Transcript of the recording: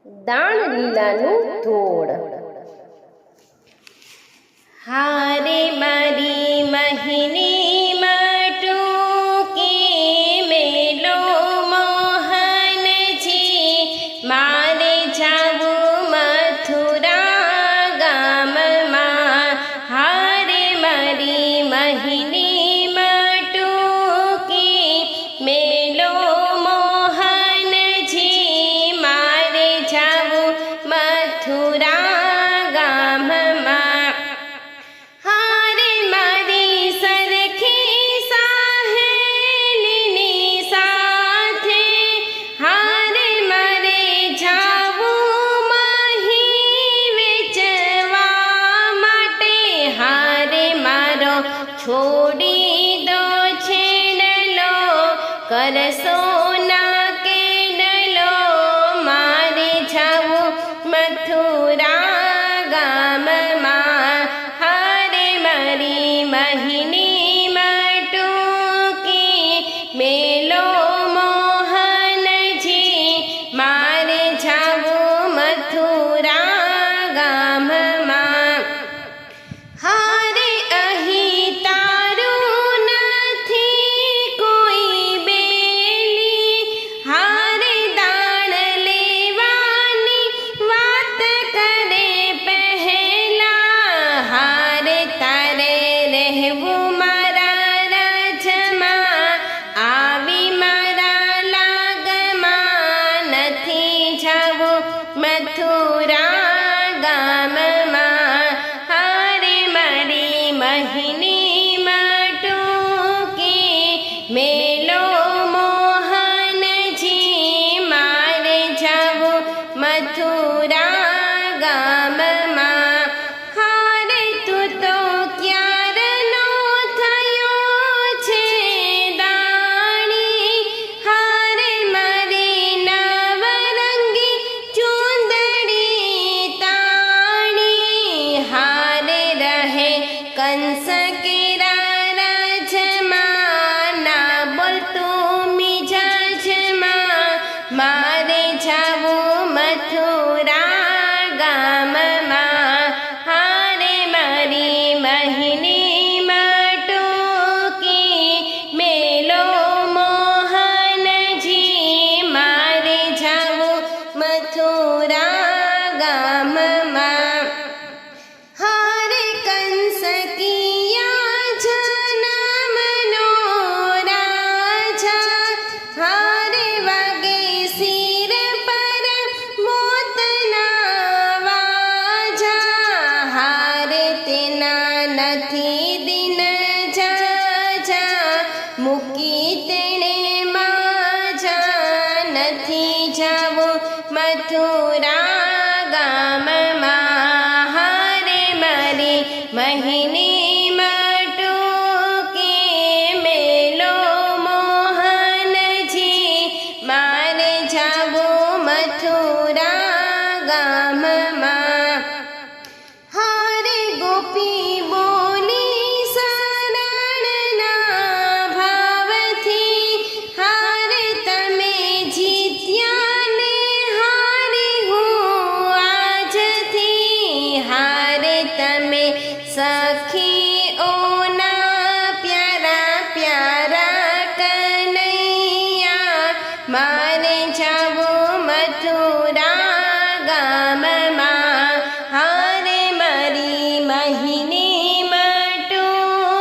દાણ લીલાનું ધોળ. હારે મારી મહિની માટુકી મેલો મોહનજી, મારે જાવું મથુરા ગામમાં. હારે મારી મહિની માટુકી મેલો મોહનજી, મારે જાવું મથુરા ગામમાં. હારે મારી સરખી સાહેલીની સાથે, હારે મારે જાવું મહી વેચવા માટે. હારે મારો છોડી દો છેડલો, કરશો ના કેડલો, મારે જાવું મથુરા ગામમાં. હારે મારી મહિની માટુકી મેલો મોહનજી, મારે જાવું મથુરા ગામમાં. હારે અહીં તારું નથી કોઈ બેલી, હારે દાણ લેવાની વાત કરે પહેલા. હારે તારે રહેવું મારા રાજમાં, આવી મારા લાગમાં, નથી જાવું મથુરા ગામમાં. હારે મારી મહિની માટુકી મેલો મોહનજી, મારે જાવું મથુરા ગામમાં. હારે તું તો ક્યારનો થયો છે દાણી, હારે મારી નવરંગી ચૂંદડી તાણી. હારે રહે કંસ કેરા રાજમાં, ના બોલતું મિજાજમાં, મારે જાવું મથુરા ગામમાં. હારે મારી મહિની માટુકી મેલો મોહનજી, મારે જાવું મથુરા ગામમાં. હારે કંસ કિયા જનમનો રાજા, હારે વાગે શિર પર મોતના વાજા. હારે તેના નથી દિન જાજા, મૂકી તેણે માજા, નથી જાવું મથુરા ગામમાં. હારે મારી મહિની માટુકી મેલો મોહનજી, મારે જાવું મથુરા ગામમાં. હારે ગોપી બોલી શરણના ભાવથી, હારે તમે જીત્યા ને હારે હું આજથી. હારે તમે સખીઓના પ્યારા પ્યારા કનૈયા, મારે જાવું મથુરા ગામમાં. હારે મારી મહિની માટુકી